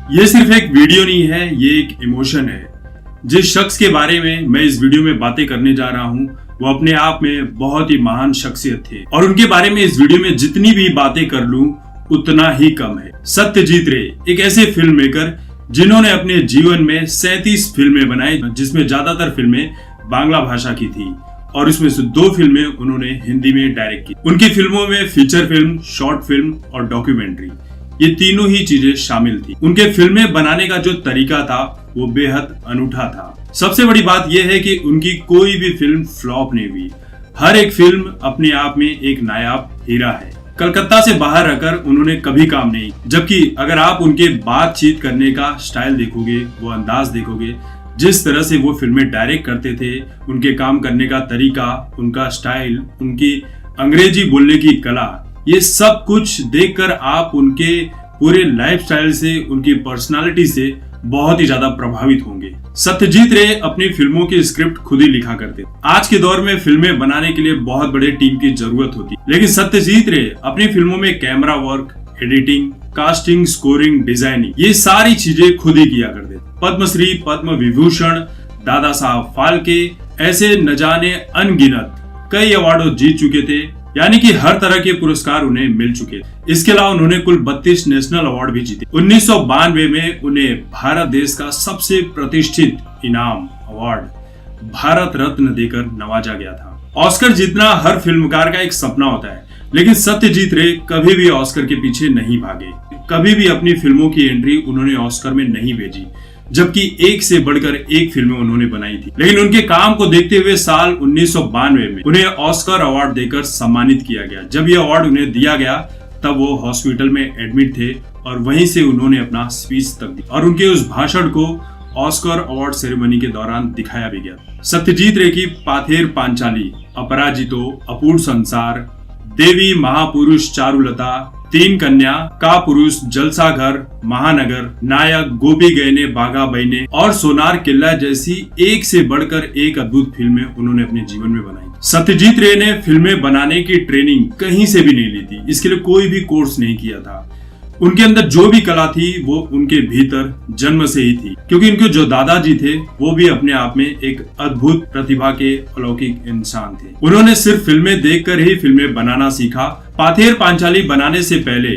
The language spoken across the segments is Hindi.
ये सिर्फ एक वीडियो नहीं है, ये एक इमोशन है। जिस शख्स के बारे में मैं इस वीडियो में बातें करने जा रहा हूँ वो अपने आप में बहुत ही महान शख्सियत थे और उनके बारे में इस वीडियो में जितनी भी बातें कर लूं उतना ही कम है। सत्यजीत रे एक ऐसे फिल्म मेकर जिन्होंने अपने जीवन में 37 फिल्में बनाई, जिसमें ज्यादातर फिल्में बांग्ला भाषा की थी और इसमें से 2 फिल्में उन्होंने हिंदी में डायरेक्ट की। उनकी फिल्मों में फीचर फिल्म, शॉर्ट फिल्म और डॉक्यूमेंट्री, ये तीनों ही चीजें शामिल थी। उनके फिल्में बनाने का जो तरीका था वो बेहद अनूठा था। सबसे बड़ी बात यह है कि उनकी कोई भी फिल्म फ्लॉप नहीं हुई। हर एक फिल्म अपने आप में एक नायाब हीरा है। कलकत्ता से बाहर रहकर उन्होंने कभी काम नहीं, जबकि अगर आप उनके बातचीत करने का स्टाइल देखोगे, वो अंदाज देखोगे, जिस तरह से वो फिल्में डायरेक्ट करते थे, उनके काम करने का तरीका, उनका स्टाइल, उनकी अंग्रेजी बोलने की कला, ये सब कुछ देखकर आप उनके पूरे लाइफस्टाइल से, उनकी पर्सनालिटी से बहुत ही ज्यादा प्रभावित होंगे। सत्यजीत रे अपनी फिल्मों की स्क्रिप्ट खुद ही लिखा करते। आज के दौर में फिल्में बनाने के लिए बहुत बड़े टीम की जरूरत होती, लेकिन सत्यजीत रे अपनी फिल्मों में camera work, editing, casting, scoring, designing, ये सारी चीजें खुद ही किया करते। पद्मश्री, पद्म विभूषण, दादा साहब फाल्के, ऐसे न जाने अनगिनत कई अवार्ड जीत चुके थे, यानी कि हर तरह के पुरस्कार उन्हें मिल चुके। इसके अलावा उन्होंने कुल 32 नेशनल अवार्ड भी जीते। 1992 में उन्हें भारत देश का सबसे प्रतिष्ठित इनाम अवार्ड भारत रत्न देकर नवाजा गया था। ऑस्कर जीतना हर फिल्मकार का एक सपना होता है, लेकिन सत्यजीत रे कभी भी ऑस्कर के पीछे नहीं भागे। कभी भी अपनी फिल्मों की एंट्री उन्होंने ऑस्कर में नहीं भेजी, जबकि एक से बढ़कर एक फिल्में उन्होंने बनाई थी। लेकिन उनके काम को देखते हुए साल 1992 में उन्हें ऑस्कर अवार्ड देकर सम्मानित किया गया। जब यह अवार्ड उन्हें दिया गया तब वो हॉस्पिटल में एडमिट थे और वहीं से उन्होंने अपना स्पीच तक दी और उनके उस भाषण को ऑस्कर अवार्ड सेरेमनी के दौरान दिखाया भी गया। सत्यजीत रे की पाथेर पांचाली, अपराजितो, अपूर्ण संसार, देवी, महापुरुष, चारुलता, 3 कन्या, का पुरुष, जलसा घर, महानगर, नायक, गोपी गयने बाघा बहने और सोनार किला जैसी एक से बढ़कर एक अद्भुत फिल्में उन्होंने अपने जीवन में बनाई। सत्यजीत रे ने फिल्में बनाने की ट्रेनिंग कहीं से भी नहीं ली थी, इसके लिए कोई भी कोर्स नहीं किया था। उनके अंदर जो भी कला थी वो उनके भीतर जन्म से ही थी, क्योंकि उनके जो दादाजी थे वो भी अपने आप में एक अद्भुत प्रतिभा के अलौकिक इंसान थे। उन्होंने सिर्फ फिल्में देखकर ही फिल्में बनाना सीखा। पाथेर पांचाली बनाने से पहले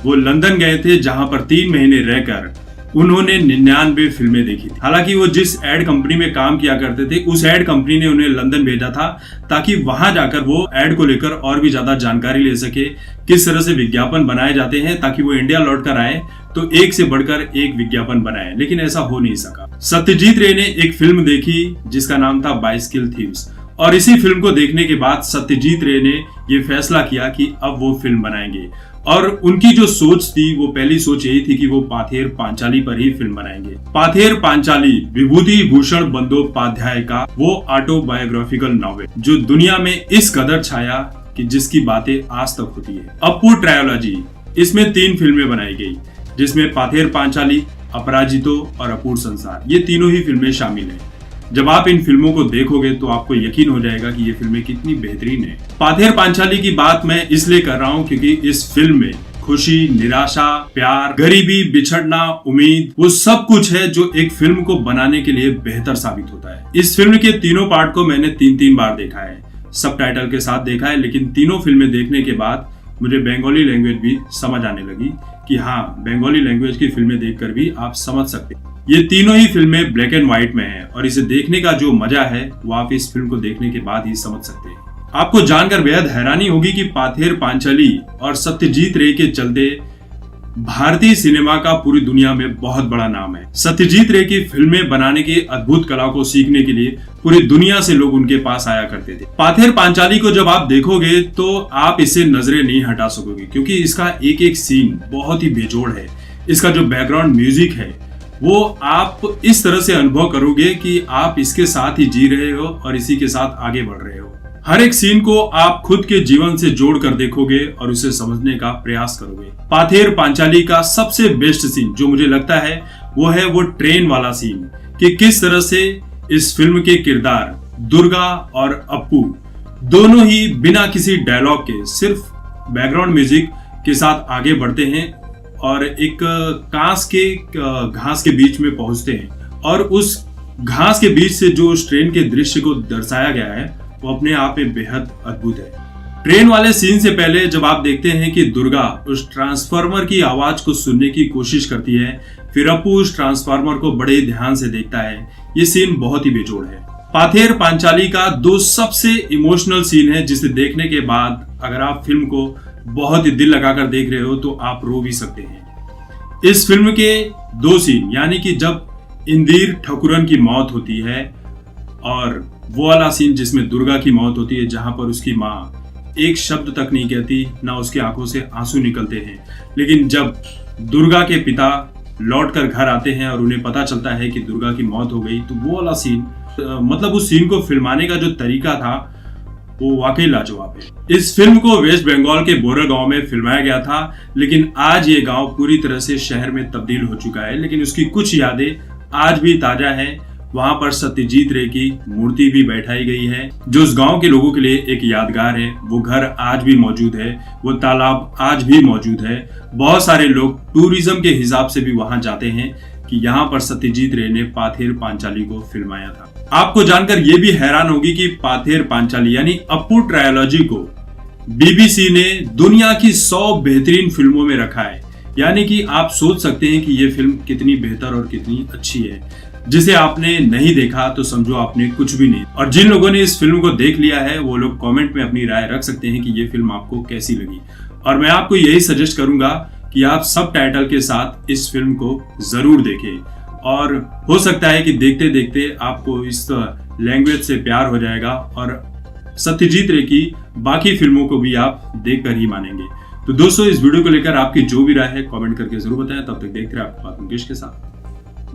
वो लंदन गए थे, जहां पर 3 महीने रहकर उन्होंने 99 फिल्में देखी थी। हालांकि वो जिस एड कंपनी में काम किया करते थे, उस एड कंपनी ने उन्हें लंदन भेजा था ताकि वहां जाकर वो एड को लेकर और भी ज्यादा जानकारी ले सके, किस तरह से विज्ञापन बनाए जाते हैं, ताकि वो इंडिया लौट कर आए तो एक से बढ़कर एक विज्ञापन बनाए। लेकिन ऐसा हो नहीं सका। सत्यजीत रे ने एक फिल्म देखी जिसका नाम था बाइसिकल थीव्स, और इसी फिल्म को देखने के बाद सत्यजीत रे ने ये फैसला किया कि अब वो फिल्म बनाएंगे। और उनकी जो सोच थी, वो पहली सोच यही थी कि वो पाथेर पांचाली पर ही फिल्म बनाएंगे। पाथेर पांचाली विभूति भूषण बंदोपाध्याय का वो ऑटोबायोग्राफिकल नॉवेल जो दुनिया में इस कदर छाया कि जिसकी बातें आज तक होती है। अपूर्ण ट्रायोलॉजी, इसमें 3 फिल्में बनाई गई, जिसमें पाथेर पांचाली, अपराजितो और अपूर्ण संसार, ये तीनों ही फिल्में शामिल हैं। जब आप इन फिल्मों को देखोगे तो आपको यकीन हो जाएगा कि ये फिल्में कितनी बेहतरीन है। पाथेर पांचाली की बात मैं इसलिए कर रहा हूँ क्योंकि इस फिल्म में खुशी, निराशा, प्यार, गरीबी, बिछड़ना, उम्मीद, वो सब कुछ है जो एक फिल्म को बनाने के लिए बेहतर साबित होता है। इस फिल्म के तीनों पार्ट को मैंने 3 बार देखा है, सब टाइटल के साथ देखा है, लेकिन तीनों फिल्में देखने के बाद मुझे बंगाली लैंग्वेज भी समझ आने लगी कि हाँ, बंगाली लैंग्वेज की फिल्में देखकर भी आप समझ सकते हैं। ये तीनों ही फिल्में ब्लैक एंड व्हाइट में हैं और इसे देखने का जो मजा है वो आप इस फिल्म को देखने के बाद ही समझ सकते हैं। आपको जानकर बेहद हैरानी होगी कि पाथेर पांचाली और सत्यजीत रे के चलते भारतीय सिनेमा का पूरी दुनिया में बहुत बड़ा नाम है। सत्यजीत रे की फिल्में बनाने की अद्भुत कला को सीखने के लिए पूरी दुनिया से लोग उनके पास आया करते थे। पाथेर पांचाली को जब आप देखोगे तो आप इसे नजरें नहीं हटा सकोगे, क्योंकि इसका एक एक सीन बहुत ही बेजोड़ है। इसका जो बैकग्राउंड म्यूजिक है वो आप इस तरह से अनुभव करोगे कि आप इसके साथ ही जी रहे हो और इसी के साथ आगे बढ़ रहे हो। हर एक सीन को आप खुद के जीवन से जोड़कर देखोगे और उसे समझने का प्रयास करोगे। पाथेर पांचाली का सबसे बेस्ट सीन जो मुझे लगता है वो ट्रेन वाला सीन, कि किस तरह से इस फिल्म के किरदार दुर्गा और अप्पू दोनों ही बिना किसी डायलॉग के सिर्फ बैकग्राउंड म्यूजिक के साथ आगे बढ़ते हैं और एक कांस के घास के बीच में पहुंचते हैं और उस घास के बीच से जो उस ट्रेन के दृश्य को दर्शाया गया है वो अपने आप में बेहद अद्भुत है। ट्रेन वाले सीन से पहले जब आप देखते हैं कि दुर्गा उस ट्रांसफार्मर की आवाज को सुनने की कोशिश करती है, फिर अपू उस ट्रांसफार्मर को बड़े ध्यान से देखता है, ये सीन बहुत ही बेजोड़ है। पाथेर पांचाली का दो सबसे इमोशनल सीन है जिसे देखने के बाद अगर आप फिल्म को बहुत ही दिल लगाकर देख रहे हो तो आप रो भी सकते हैं। इस फिल्म के दो सीन, यानी कि जब इंदिर ठकुरन की मौत होती है और वो वाला सीन जिसमें दुर्गा की मौत होती है, जहां पर उसकी माँ एक शब्द तक नहीं कहती, ना उसकी आंखों से आंसू निकलते हैं, लेकिन जब दुर्गा के पिता लौट कर घर आते हैं और उन्हें पता चलता है कि दुर्गा की मौत हो गई, तो वो वाला सीन, मतलब उस सीन को फिल्माने का जो तरीका था वो वाकई लाजवाब है। इस फिल्म को वेस्ट बंगाल के बोरल गांव में फिल्माया गया था, लेकिन आज ये गांव पूरी तरह से शहर में तब्दील हो चुका है, लेकिन उसकी कुछ यादें आज भी ताजा है। वहां पर सत्यजीत रे की मूर्ति भी बैठाई गई है जो उस गांव के लोगों के लिए एक यादगार है। वो घर आज भी मौजूद है, वो तालाब आज भी मौजूद है। बहुत सारे लोग टूरिज्म के हिसाब से भी वहां जाते हैं कि यहाँ पर सत्यजीत रे ने पाथेर पांचाली को फिल्माया था। आपको जानकर ये भी हैरान होगी कि पाथेर पांचाली यानी अपू ट्रायोलॉजी को बीबीसी ने दुनिया की 100 बेहतरीन फिल्मों में रखा है। यानी कि आप सोच सकते हैं कि ये फिल्म कितनी बेहतर और कितनी अच्छी है। जिसे आपने नहीं देखा तो समझो आपने कुछ भी नहीं। और जिन लोगों ने इस फिल्म को देख लिया है वो लोग कमेंट में अपनी राय रख सकते हैं कि ये फिल्म आपको कैसी लगी। और मैं आपको यही सजेस्ट करूंगा कि आप सब टाइटल के साथ इस फिल्म को जरूर देखें, और हो सकता है कि देखते देखते आपको इस लैंग्वेज से प्यार हो जाएगा और सत्यजीत रे की बाकी फिल्मों को भी आप देखकर ही मानेंगे। तो दोस्तों, इस वीडियो को लेकर आपकी जो भी राय है कमेंट करके जरूर बताएं। तब तक देखते रहे आपकी बात मुकेश के साथ।